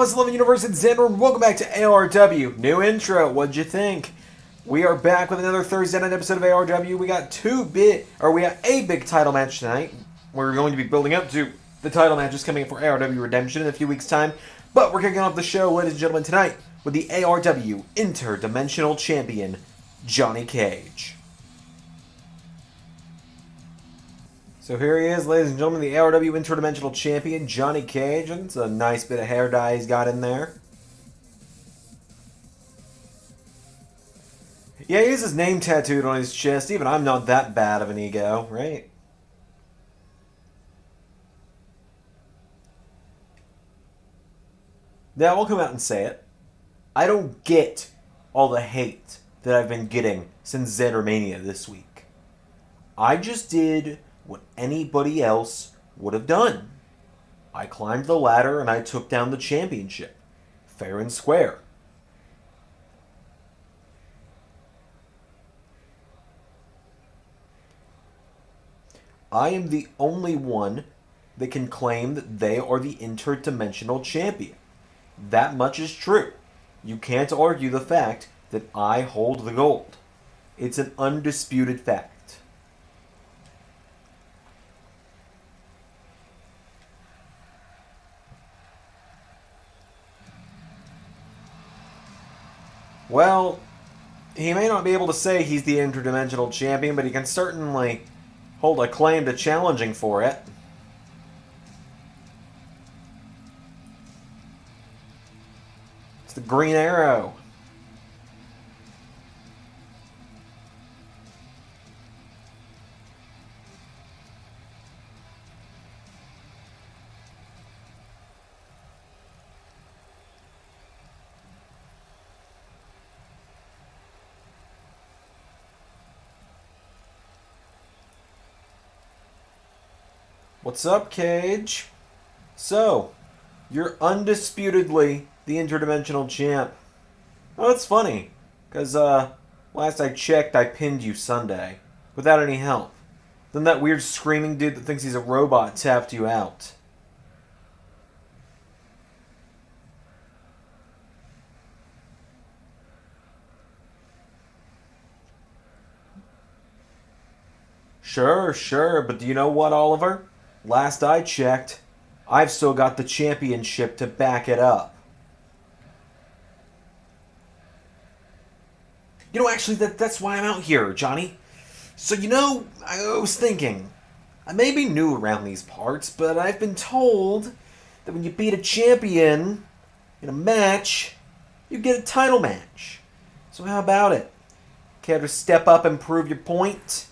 Thomas 11 Universe and Xander, and welcome back to ARW. New intro, what'd you think? We are back with another Thursday night episode of ARW. We got a big title match tonight. We're going to be building up to the title matches coming up for ARW Redemption in a few weeks' time. But we're kicking off the show, ladies and gentlemen, tonight with the ARW Interdimensional Champion, Johnny Cage. So here he is, ladies and gentlemen, the ARW Interdimensional Champion, Johnny Cage. And it's a nice bit of hair dye he's got in there. Yeah, he has his name tattooed on his chest. Even I'm not that bad of an ego, right? Now, I'll come out and say it. I don't get all the hate that I've been getting since Xandermania this week. I just did what anybody else would have done. I climbed the ladder and I took down the championship. Fair and square. I am the only one that can claim that they are the Interdimensional Champion. That much is true. You can't argue the fact that I hold the gold. It's an undisputed fact. Well, he may not be able to say he's the Interdimensional Champion, but he can certainly hold a claim to challenging for it. It's the Green Arrow. What's up, Cage? So, you're undisputedly the Interdimensional Champ. Oh, that's funny, because last I checked, I pinned you Sunday, without any help. Then that weird screaming dude that thinks he's a robot tapped you out. Sure, but do you know what, Oliver? Last I checked, I've still got the championship to back it up. You know, actually, that's why I'm out here, Johnny. So, I was thinking, I may be new around these parts, but I've been told that when you beat a champion in a match, you get a title match. So how about it? Care to step up and prove your point?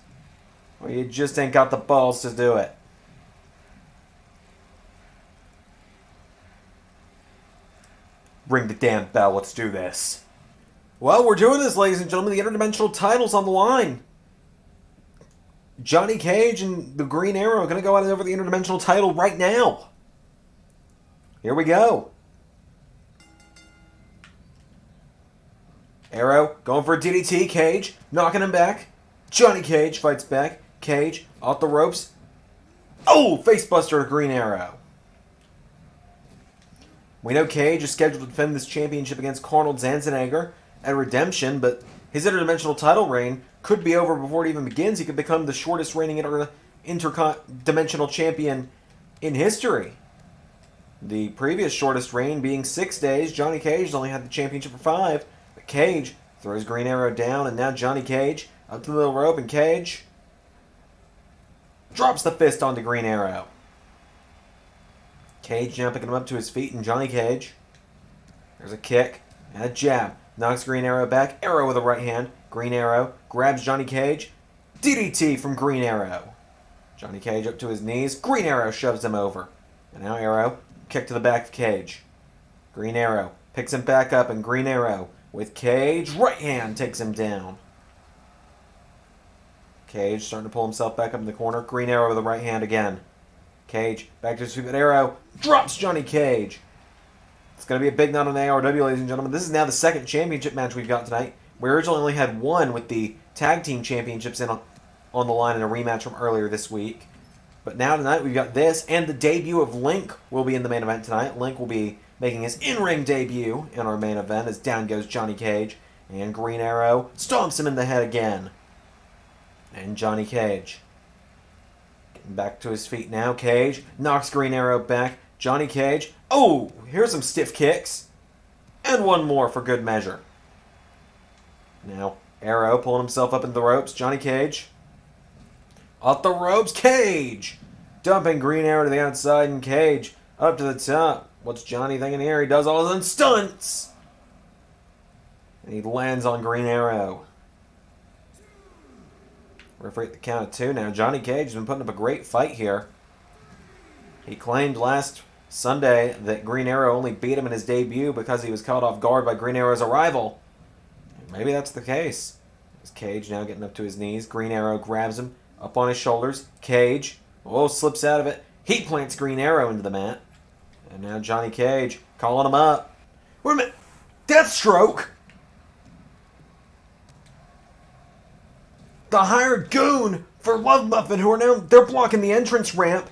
Or you just ain't got the balls to do it? Ring the damn bell, let's do this. Well, we're doing this, ladies and gentlemen. The Interdimensional title's on the line. Johnny Cage and the Green Arrow are going to go out and over the Interdimensional title right now. Here we go. Arrow going for a DDT. Cage knocking him back. Johnny Cage fights back. Cage off the ropes. Oh, facebuster to Green Arrow. We know Cage is scheduled to defend this championship against Carnold Zandzenegger at Redemption, but his Interdimensional title reign could be over before it even begins. He could become the shortest reigning Interdimensional Champion in history. The previous shortest reign being 6 days. Johnny Cage has only had the championship for 5. But Cage throws Green Arrow down, and now Johnny Cage up to the middle rope, and Cage drops the fist onto Green Arrow. Cage now picking him up to his feet, and Johnny Cage. There's a kick and a jab. Knocks Green Arrow back. Arrow with a right hand. Green Arrow grabs Johnny Cage. DDT from Green Arrow. Johnny Cage up to his knees. Green Arrow shoves him over. And now Arrow, kick to the back of Cage. Green Arrow picks him back up, and Green Arrow with Cage. Right hand takes him down. Cage starting to pull himself back up in the corner. Green Arrow with the right hand again. Cage back to his feet, but Arrow drops Johnny Cage. It's going to be a big night on ARW, ladies and gentlemen. This is now the second championship match we've got tonight. We originally only had one with the tag team championships on the line in a rematch from earlier this week. But now tonight we've got this, and the debut of Link will be in the main event tonight. Link will be making his in-ring debut in our main event as down goes Johnny Cage. And Green Arrow stomps him in the head again. And Johnny Cage getting back to his feet now. Cage knocks Green Arrow back. Johnny Cage. Oh, here's some stiff kicks. And one more for good measure. Now, Arrow pulling himself up into the ropes. Johnny Cage. Off the ropes. Cage. Dumping Green Arrow to the outside and Cage up to the top. What's Johnny thinking here? He does all his own stunts. And he lands on Green Arrow. Referee at the count of 2 now. Johnny Cage has been putting up a great fight here. He claimed last Sunday that Green Arrow only beat him in his debut because he was caught off guard by Green Arrow's arrival. Maybe that's the case. There's Cage now getting up to his knees. Green Arrow grabs him up on his shoulders. Cage, slips out of it. He plants Green Arrow into the mat. And now Johnny Cage calling him up. Wait a minute. Deathstroke! The hired goon for Love Muffin, who are now, they're blocking the entrance ramp.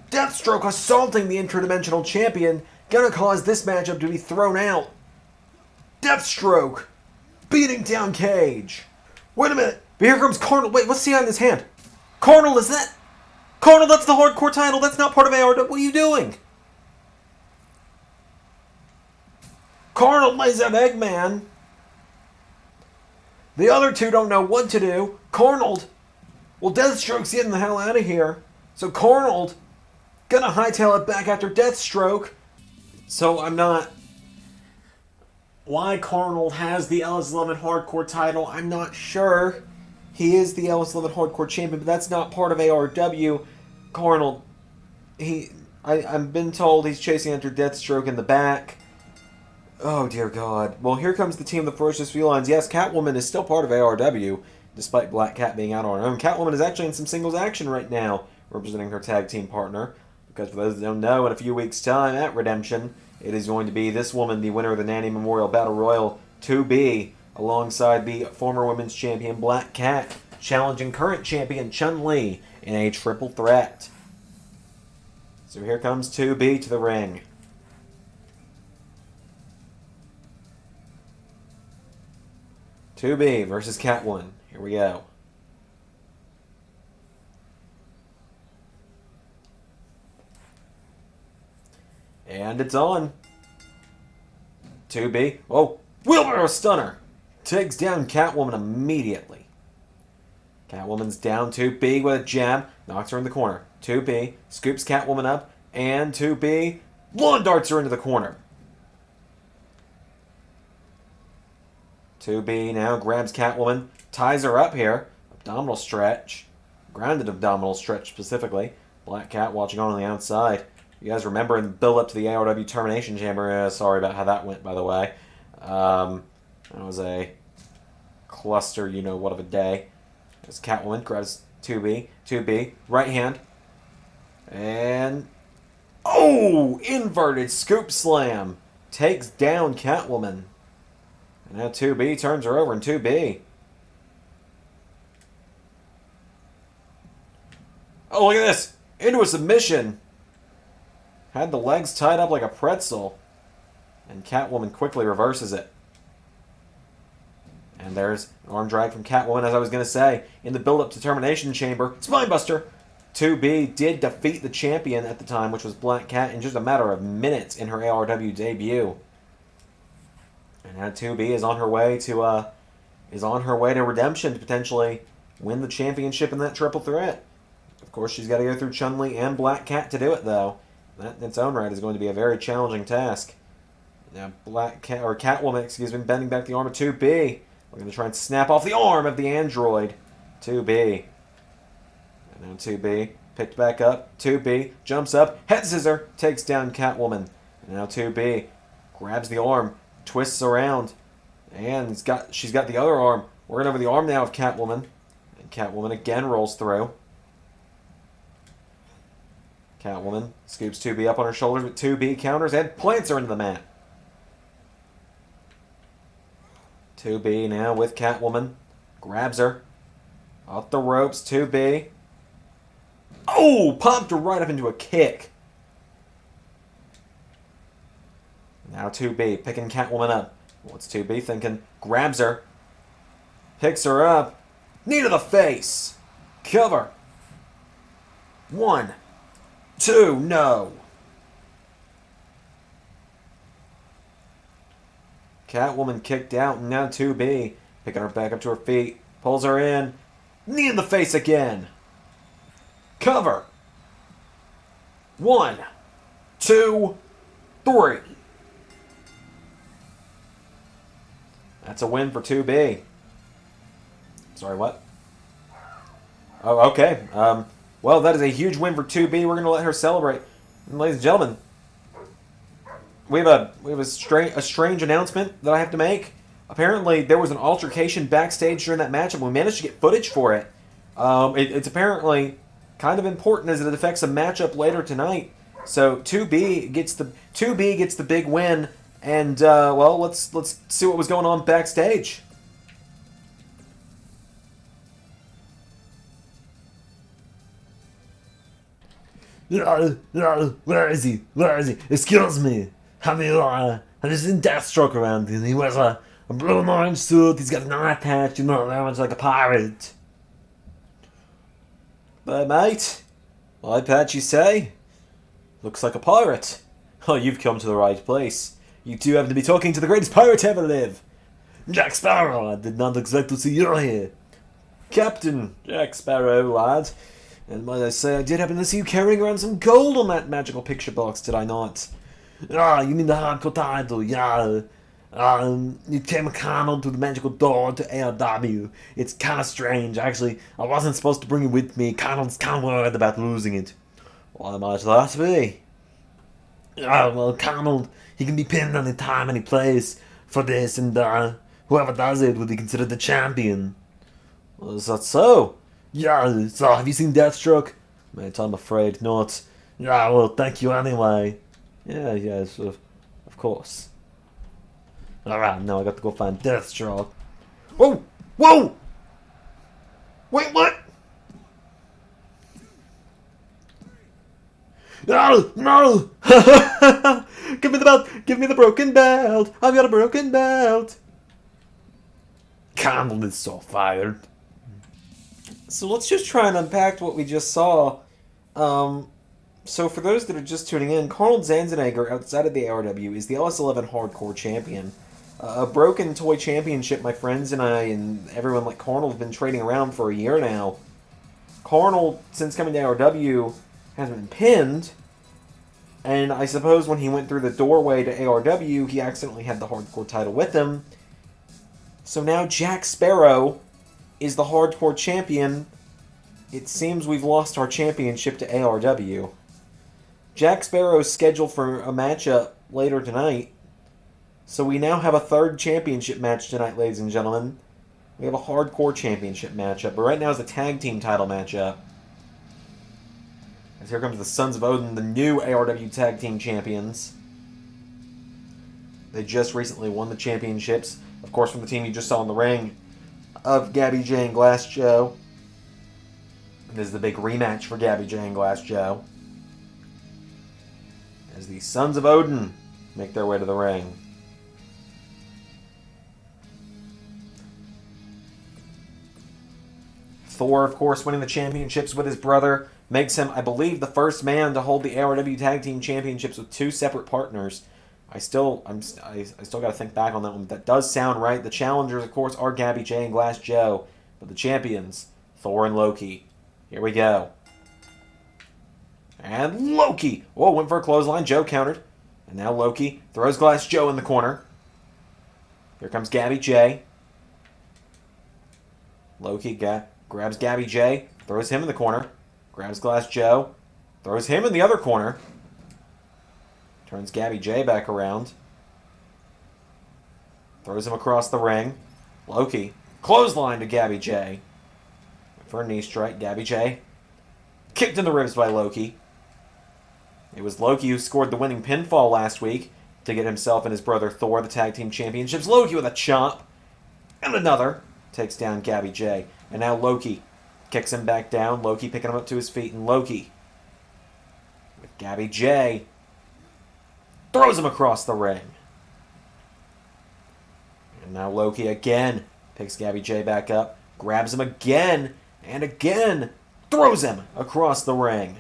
Deathstroke assaulting the Interdimensional Champion, gonna cause this matchup to be thrown out. Deathstroke beating down Cage. Wait a minute, but here comes Carnold. Wait, what's he on his hand? Carnold, is that? Carnold, that's the hardcore title. That's not part of ARW. What are you doing? Carnold lays out Eggman. The other two don't know what to do. Carnold, well, Deathstroke's getting the hell out of here. So Carnold gonna hightail it back after Deathstroke. So I'm not... Why Carnold has the LS11 Hardcore title, I'm not sure. He is the LS11 Hardcore champion, but that's not part of ARW. Carnold, I've been told he's chasing after Deathstroke in the back. Oh, dear God. Well, here comes the team of the Ferocious Felines. Yes, Catwoman is still part of ARW, despite Black Cat being out on her own. Catwoman is actually in some singles action right now, representing her tag team partner. Because for those that don't know, in a few weeks' time at Redemption, it is going to be this woman, the winner of the Nanny Memorial Battle Royal 2B, alongside the former women's champion Black Cat, challenging current champion Chun-Li in a triple threat. So here comes 2B to the ring. B versus Catwoman. Here we go. And it's on. 2B. Oh, wheelbarrow stunner. Takes down Catwoman immediately. Catwoman's down 2B with a jab. Knocks her in the corner. 2B scoops Catwoman up. And 2B lawn darts her into the corner. 2B now grabs Catwoman, ties her up here. Abdominal stretch. Grounded abdominal stretch specifically. Black Cat watching on the outside. You guys remember in the build-up to the ARW Termination Chamber, sorry about how that went, by the way. That was a cluster, you-know-what of a day. As Catwoman grabs 2B. 2B, right hand. And... oh! Inverted scoop slam. Takes down Catwoman. And now 2B turns her over in 2B. Oh, look at this. Into a submission. Had the legs tied up like a pretzel. And Catwoman quickly reverses it. And there's an arm drag from Catwoman, as I was going to say. In the build-up to Termination Chamber. Spinebuster. 2B did defeat the champion at the time, which was Black Cat, in just a matter of minutes in her ARW debut. And now 2B is on her way to Redemption to potentially win the championship in that triple threat. Of course, she's got to go through Chun-Li and Black Cat to do it, though. That in its own right is going to be a very challenging task. Now Catwoman, bending back the arm of 2B. We're going to try and snap off the arm of the android. 2B. And now 2B picked back up. 2B jumps up, head scissor, takes down Catwoman. And now 2B grabs the arm, twists around, and she's got the other arm. Working over the arm now of Catwoman. And Catwoman again rolls through. Catwoman scoops 2B up on her shoulders, but 2B counters and plants her into the mat. 2B now with Catwoman. Grabs her. Off the ropes, 2B. Oh! Popped her right up into a kick. Now 2B picking Catwoman up. What's 2B thinking? Grabs her. Picks her up. Knee to the face. Cover. 1, 2, no. Catwoman kicked out, and now 2B picking her back up to her feet. Pulls her in. Knee in the face again. Cover. 1, 2, 3. That's a win for 2B. Sorry, what? Oh, okay. Well, that is a huge win for 2B. We're going to let her celebrate. And ladies and gentlemen, we have a strange announcement that I have to make. Apparently, there was an altercation backstage during that matchup. We managed to get footage for it. It's apparently kind of important as it affects a matchup later tonight. So 2B gets the big win. And well, let's see what was going on backstage. Where is he? Where is he? Excuse me. Have you seen Deathstroke around? And he wears a blue and orange suit. He's got an eye patch. You know, very much like a pirate. But mate, eye patch you say? Looks like a pirate. Oh, you've come to the right place. You two happen to be talking to the greatest pirate ever live. Jack Sparrow, I did not expect to see you here. Captain Jack Sparrow, lad. And might I say, I did happen to see you carrying around some gold on that magical picture box, did I not? Ah, you mean the hardcore title, yeah. It came a Carnold through the magical door to ARW. It's kind of strange, actually. I wasn't supposed to bring it with me. Carnold's kind of worried about losing it. Why might that be? Well, Carnold, he can be pinned any time, any place for this, and whoever does it will be considered the champion. Well, is that so? Yeah, so have you seen Deathstroke? Mate, I'm afraid not. Yeah, well, thank you anyway. Yeah, yes, of course. Alright, now I got to go find Deathstroke. Whoa! Whoa! Wait, what? No! No! Give me the belt! Give me the broken belt! I've got a broken belt! Carnold is so fired. So let's just try and unpack what we just saw. So for those that are just tuning in, Carnold Zandzenegger, outside of the ARW, is the LS11 Hardcore Champion. A broken toy championship my friends and I and everyone like Carnold have been trading around for a year now. Carnold, since coming to ARW, hasn't been pinned. And I suppose when he went through the doorway to ARW, he accidentally had the Hardcore title with him. So now Jack Sparrow is the Hardcore Champion. It seems we've lost our championship to ARW. Jack Sparrow is scheduled for a matchup later tonight. So we now have a third championship match tonight, ladies and gentlemen. We have a Hardcore Championship matchup, but right now it's a tag team title matchup. As here comes the Sons of Odin, the new ARW Tag Team Champions. They just recently won the championships, of course, from the team you just saw in the ring of Gabby J and Glass Joe. This is the big rematch for Gabby J and Glass Joe, as the Sons of Odin make their way to the ring. Thor, of course, winning the championships with his brother makes him, I believe, the first man to hold the ARW Tag Team Championships with two separate partners. I still got to think back on that one, but that does sound right. The challengers, of course, are Gabby J and Glass Joe, but the champions, Thor and Loki. Here we go. And Loki! Oh, went for a clothesline. Joe countered. And now Loki throws Glass Joe in the corner. Here comes Gabby J. Loki grabs Gabby J, throws him in the corner. Grabs Glass Joe, throws him in the other corner. Turns Gabby J back around. Throws him across the ring. Loki, clothesline to Gabby J. For a knee strike, Gabby J kicked in the ribs by Loki. It was Loki who scored the winning pinfall last week to get himself and his brother Thor the Tag Team Championships. Loki with a chomp. And another. Takes down Gabby J. And now Loki kicks him back down. Loki picking him up to his feet. And Loki, with Gabby J, throws him across the ring. And now Loki again picks Gabby J back up, grabs him again, and again throws him across the ring.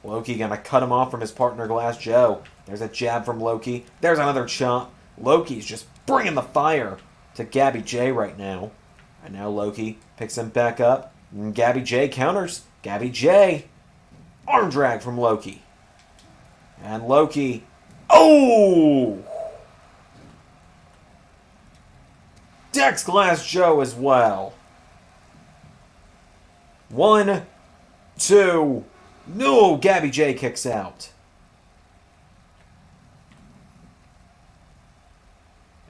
Loki gonna cut him off from his partner Glass Joe. There's a jab from Loki. There's another chop. Loki's just bringing the fire to Gabby J right now. And now Loki picks him back up. And Gabby J counters. Gabby J. Arm drag from Loki. And Loki. Oh! Decks Glass Joe as well. 1, 2. No! Gabby J kicks out.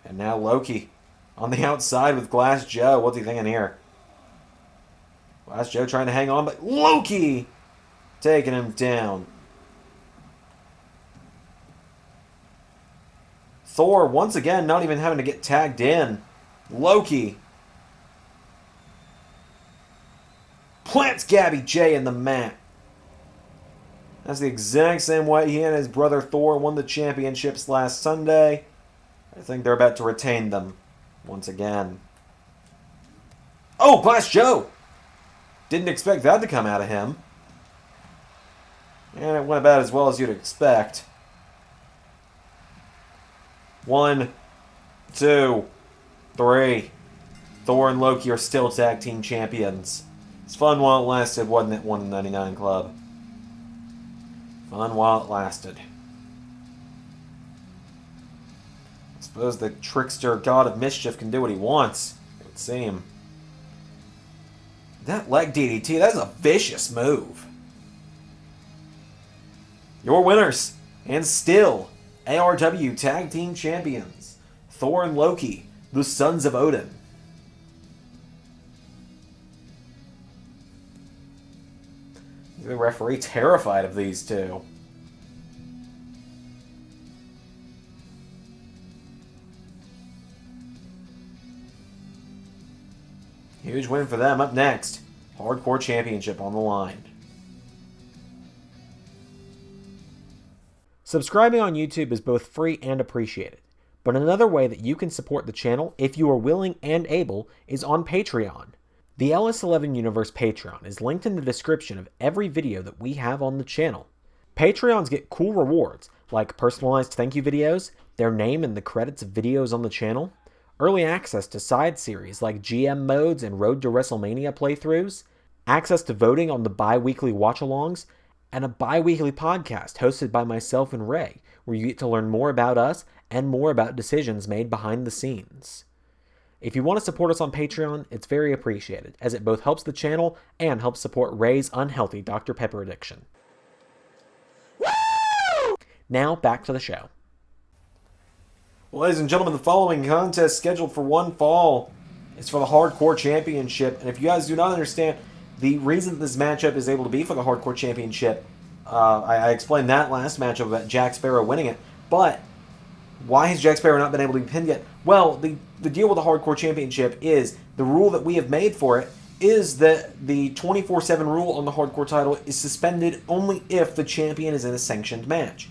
And now Loki on the outside with Glass Joe. What's he thinking here? Glass Joe trying to hang on, but Loki taking him down. Thor, once again, not even having to get tagged in. Loki plants Gabby J in the mat. That's the exact same way he and his brother Thor won the championships last Sunday. I think they're about to retain them once again. Oh, Glass Joe! Didn't expect that to come out of him. And it went about as well as you'd expect. 1, 2, 3. Thor and Loki are still tag team champions. It's fun while it lasted, wasn't it, 199 Club? Fun while it lasted. I suppose the trickster god of mischief can do what he wants, it would seem. That leg DDT, that is a vicious move. Your winners, and still ARW Tag Team Champions, Thor and Loki, the Sons of Odin. The referee terrified of these two. Huge win for them. Up next, Hardcore Championship on the line. Subscribing on YouTube is both free and appreciated, but another way that you can support the channel, if you are willing and able, is on Patreon. The LS11 Universe Patreon is linked in the description of every video that we have on the channel. Patreons get cool rewards, like personalized thank you videos, their name in the credits of videos on the channel, early access to side series like GM modes and Road to WrestleMania playthroughs, access to voting on the bi-weekly watch-alongs, and a bi-weekly podcast hosted by myself and Ray, where you get to learn more about us and more about decisions made behind the scenes. If you want to support us on Patreon, it's very appreciated, as it both helps the channel and helps support Ray's unhealthy Dr. Pepper addiction. Woo! Now, back to the show. Well, ladies and gentlemen, the following contest scheduled for one fall is for the Hardcore Championship. And if you guys do not understand the reason that this matchup is able to be for the Hardcore Championship, I explained that last matchup about Jack Sparrow winning it. But why has Jack Sparrow not been able to be pinned yet? Well, the deal with the Hardcore Championship is the rule that we have made for it is that the 24/7 rule on the Hardcore title is suspended only if the champion is in a sanctioned match.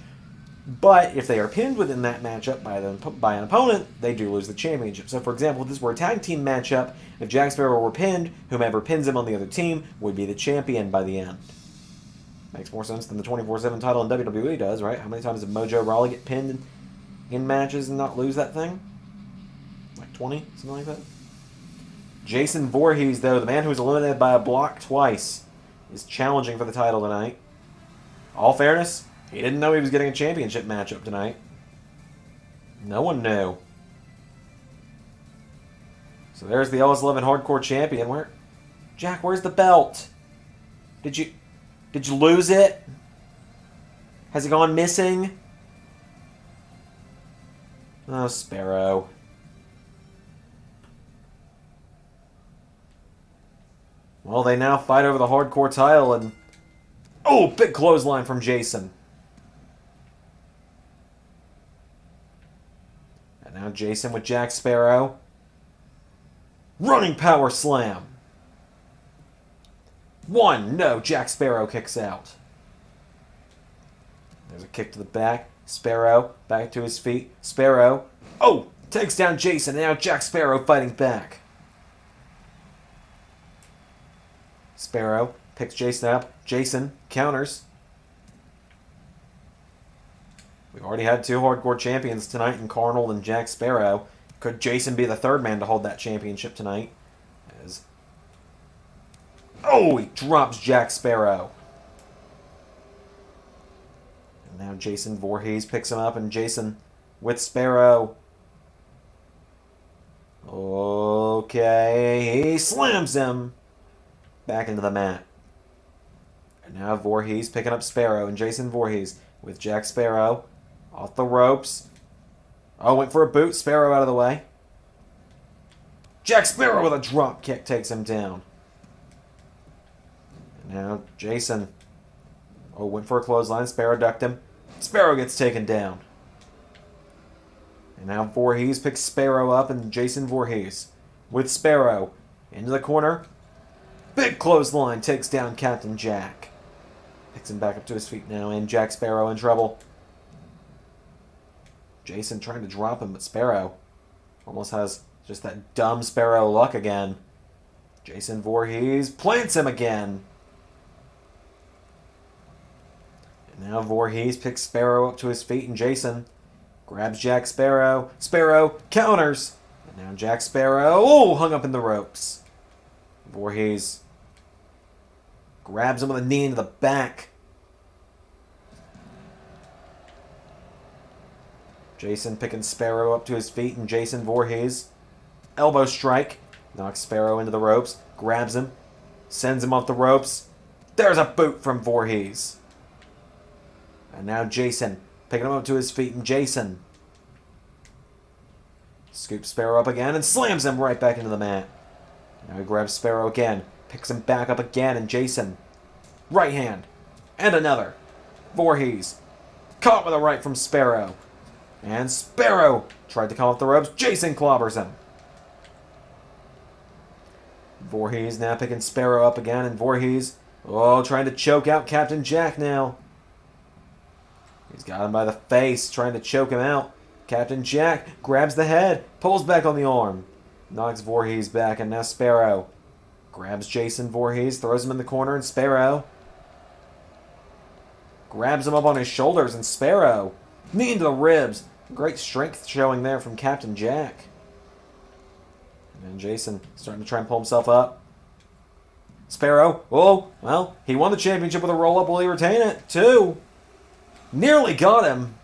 But if they are pinned within that matchup by an opponent, they do lose the championship. So, for example, if this were a tag team matchup, if Jack Sparrow were pinned, whomever pins him on the other team would be the champion by the end. Makes more sense than the 24/7 title in WWE does, right? How many times did Mojo Rawley get pinned in matches and not lose that thing? Like 20? Something like that? Jason Voorhees, though, the man who was eliminated by a block twice, is challenging for the title tonight. All fairness, he didn't know he was getting a championship matchup tonight. No one knew. So there's the LS11 Hardcore Champion. Jack, where's the belt? Did you lose it? Has it gone missing? Oh, Sparrow. Well, they now fight over the Hardcore title and... Oh, big clothesline from Jason. And now Jason with Jack Sparrow. Running power slam. 1, no, Jack Sparrow kicks out. There's a kick to the back. Sparrow back to his feet. Sparrow. Oh, Takes down Jason, and now Jack Sparrow fighting back. Sparrow picks Jason up. Jason counters. We've already had 2 hardcore champions tonight in Carnold and Jack Sparrow. Could Jason be the 3rd man to hold that championship tonight? Oh, he drops Jack Sparrow. And now Jason Voorhees picks him up, and Jason with Sparrow. Okay, he slams him back into the mat. And now Voorhees picking up Sparrow, and Jason Voorhees with Jack Sparrow off the ropes. Oh, went for a boot. Sparrow out of the way. Jack Sparrow with a drop kick takes him down. And now Jason. Oh, went for a clothesline. Sparrow ducked him. Sparrow gets taken down. And now Voorhees picks Sparrow up, and Jason Voorhees with Sparrow into the corner. Big clothesline takes down Captain Jack. Picks him back up to his feet now, and Jack Sparrow in trouble. Jason trying to drop him, but Sparrow almost has just that dumb Sparrow luck again. Jason Voorhees plants him again. And now Voorhees picks Sparrow up to his feet, and Jason grabs Jack Sparrow. Sparrow counters. And now Jack Sparrow, hung up in the ropes. Voorhees grabs him with a knee into the back. Jason picking Sparrow up to his feet, and Jason Voorhees elbow strike. Knocks Sparrow into the ropes. Grabs him. Sends him off the ropes. There's a boot from Voorhees. And now Jason picking him up to his feet, and Jason scoops Sparrow up again and slams him right back into the mat. Now he grabs Sparrow again. Picks him back up again, and Jason. Right hand. And another. Voorhees caught with a right from Sparrow. And Sparrow tried to come off the ropes. Jason clobbers him. Voorhees now picking Sparrow up again, and Voorhees, trying to choke out Captain Jack now. He's got him by the face, trying to choke him out. Captain Jack grabs the head, pulls back on the arm. Knocks Voorhees back, and now Sparrow grabs Jason Voorhees, throws him in the corner, and Sparrow grabs him up on his shoulders, and Sparrow, knee into the ribs. Great strength showing there from Captain Jack. And then Jason starting to try and pull himself up. Sparrow, he won the championship with a roll-up. Will he retain it? 2. Nearly got him.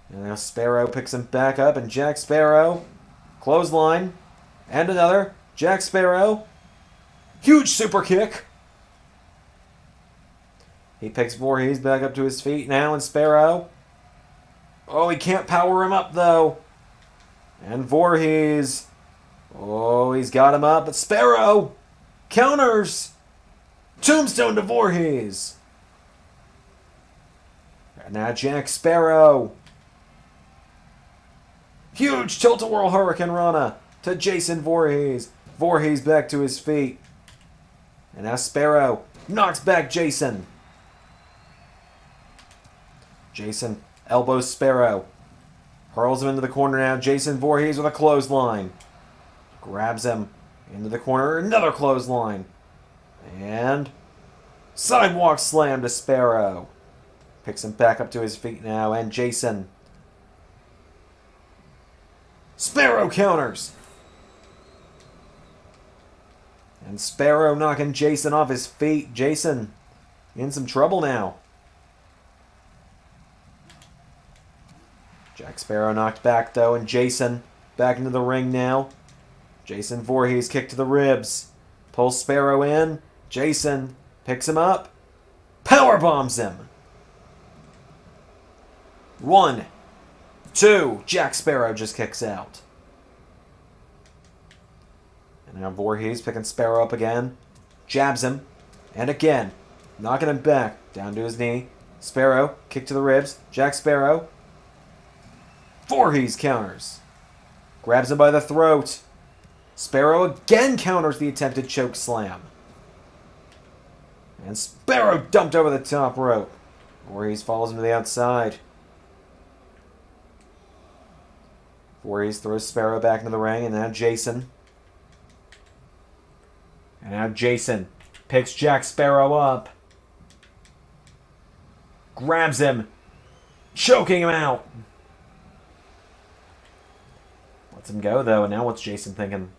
And now Sparrow picks him back up, and Jack Sparrow, clothesline, and another. Jack Sparrow, huge super kick. He picks Voorhees back up to his feet now, and Sparrow. He can't power him up, though. And Voorhees. He's got him up, but Sparrow counters. Tombstone to Voorhees. And now Jack Sparrow. Huge tilt-a-whirl Hurricane Rana to Jason Voorhees. Voorhees back to his feet. And now Sparrow knocks back Jason. Jason elbows Sparrow. Hurls him into the corner now. Jason Voorhees with a clothesline. Grabs him into the corner. Another clothesline. And sidewalk slam to Sparrow. Picks him back up to his feet now. And Jason. Sparrow counters. And Sparrow knocking Jason off his feet. Jason in some trouble now. Jack Sparrow knocked back, though, and Jason back into the ring now. Jason Voorhees kick to the ribs. Pulls Sparrow in. Jason picks him up. Power bombs him. 1, 2. Jack Sparrow just kicks out. And now Voorhees picking Sparrow up again. Jabs him. And again. Knocking him back. Down to his knee. Sparrow kick to the ribs. Jack Sparrow. Voorhees counters. Grabs him by the throat. Sparrow again counters the attempted choke slam. And Sparrow dumped over the top rope. Voorhees falls him to the outside. Voorhees throws Sparrow back into the ring, and now Jason. And now Jason picks Jack Sparrow up. Grabs him. Choking him out. Lets him go, though, and now what's Jason thinking?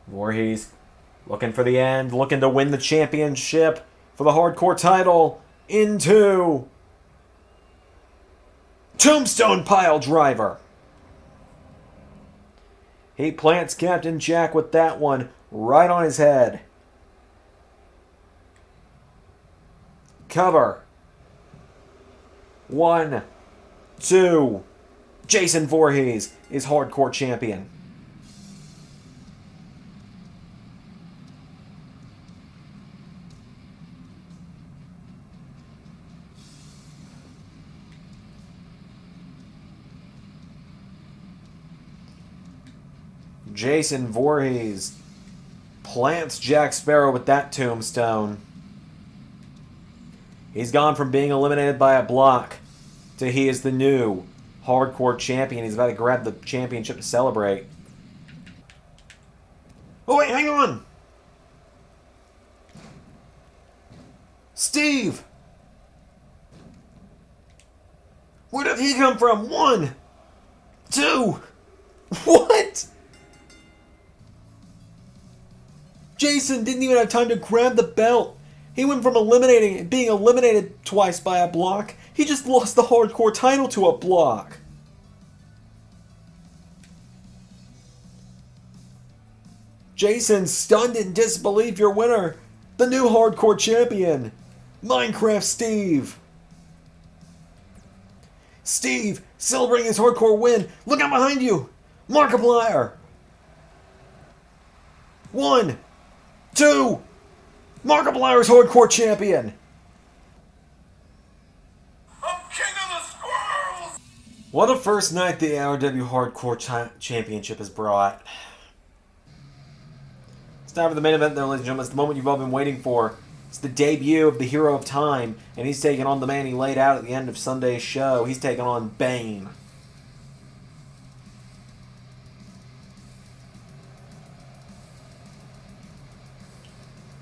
Voorhees looking for the end, looking to win the championship for the hardcore title. Into Tombstone Pile Driver. He plants Captain Jack with that one right on his head. Cover. 1, 2. Jason Voorhees is hardcore champion. Jason Voorhees plants Jack Sparrow with that tombstone. He's gone from being eliminated by a block to he is the new hardcore champion. He's about to grab the championship to celebrate. Oh, wait, hang on! Steve! Where did he come from? 1, 2. What? Jason didn't even have time to grab the belt. He went from being eliminated twice by a block. He just lost the hardcore title to a block. Jason, stunned in disbelief, your winner, the new hardcore champion, Minecraft Steve. Steve, celebrating his hardcore win. Look out behind you. Markiplier. 1, 2. Markiplier's hardcore champion. I'm king of the squirrels. What a first night the ARW Hardcore Championship has brought. It's time for the main event, though, ladies and gentlemen. It's the moment you've all been waiting for. It's the debut of the Hero of Time, and he's taking on the man he laid out at the end of Sunday's show. He's taking on Bane.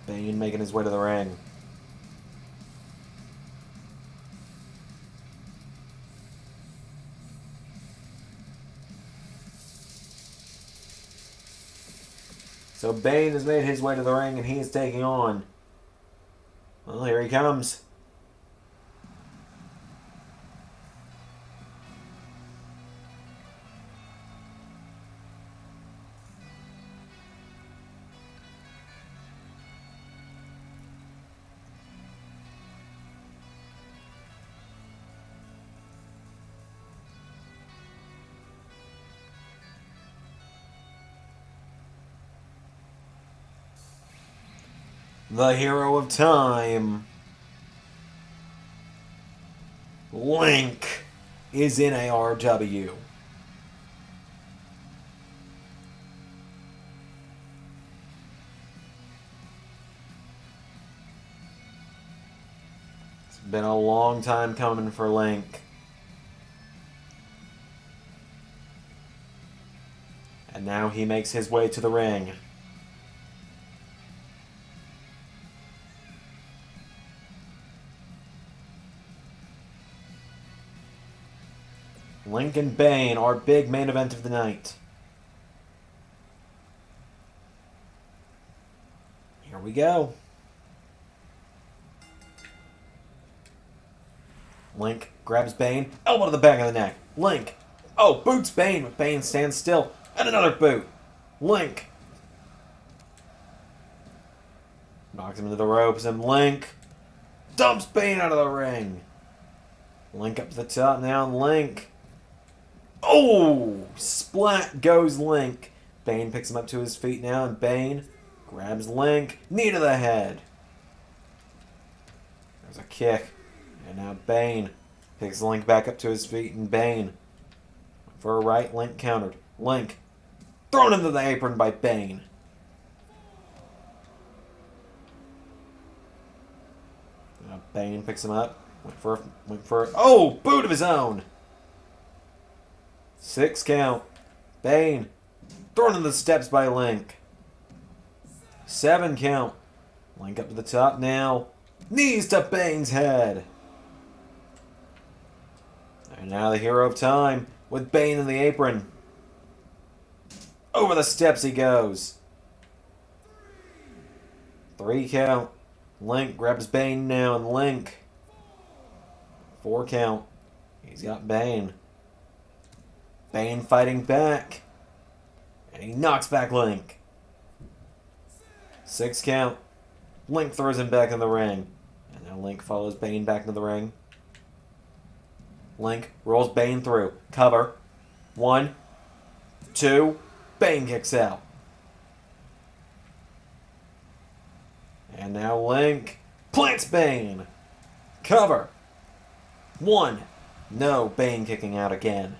Bane making his way to the ring. So Bane has made his way to the ring and he is taking on... Well, here he comes. The Hero of Time. Link is in ARW. It's been a long time coming for Link. And now he makes his way to the ring. Link and Bane, our big main event of the night. Here we go. Link grabs Bane, elbow to the back of the neck. Link, oh, boots Bane, but Bane stands still, and another boot. Link knocks him into the ropes, and Link dumps Bane out of the ring. Link up to the top now, and Link... Oh! Splat goes Link. Bane picks him up to his feet now, and Bane grabs Link. Knee to the head. There's a kick. And now Bane picks Link back up to his feet, and Bane for a right. Link countered. Link thrown into the apron by Bane. Now Bane picks him up. Went for, oh, boot of his own. 6 count. Bane. Thrown in the steps by Link. 7 count. Link up to the top now. Knees to Bane's head. And now the hero of time with Bane in the apron. Over the steps he goes. 3 count. Link grabs Bane now, and Link. 4 count. He's got Bane. Bane fighting back. And he knocks back Link. 6 count. Link throws him back in the ring. And now Link follows Bane back into the ring. Link rolls Bane through. Cover. 1, 2. Bane kicks out. And now Link plants Bane. Cover. 1. No, Bane kicking out again.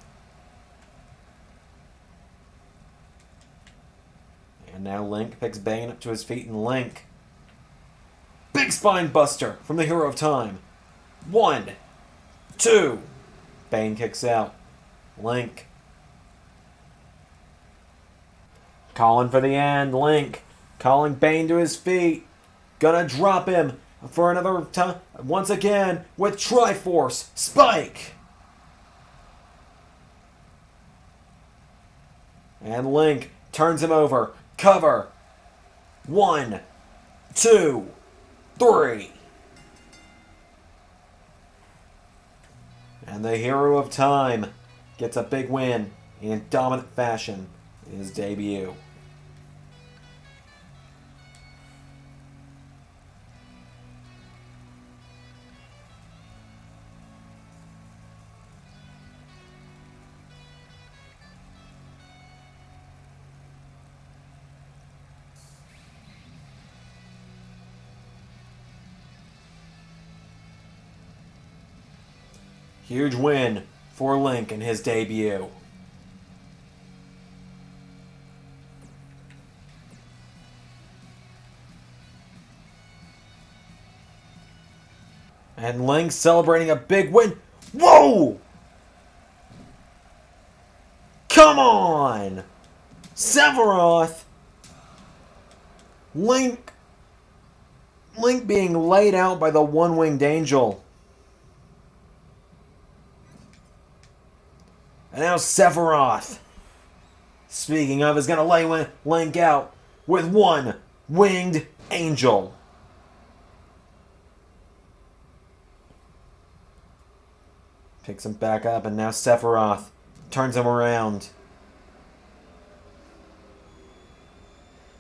And now Link picks Bane up to his feet, and Link. Big spine buster from the hero of time. 1, 2. Bane kicks out. Link. Calling for the end. Link calling Bane to his feet. Gonna drop him for another time. Once again with Triforce Spike. And Link turns him over. Cover. 1, 2, 3. And the hero of time gets a big win in dominant fashion in his debut. Huge win for Link in his debut. And Link celebrating a big win. Whoa! Come on! Sephiroth! Link being laid out by the one-winged angel. And now Sephiroth, speaking of, is going to lay Link out with one-winged angel. Picks him back up, and now Sephiroth turns him around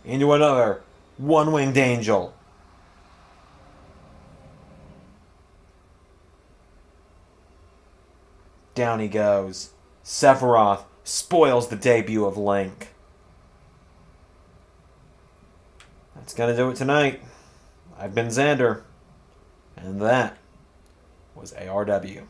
into another one-winged angel. Down he goes. Sephiroth spoils the debut of Link. That's gonna do it tonight. I've been Xander, and that was ARW.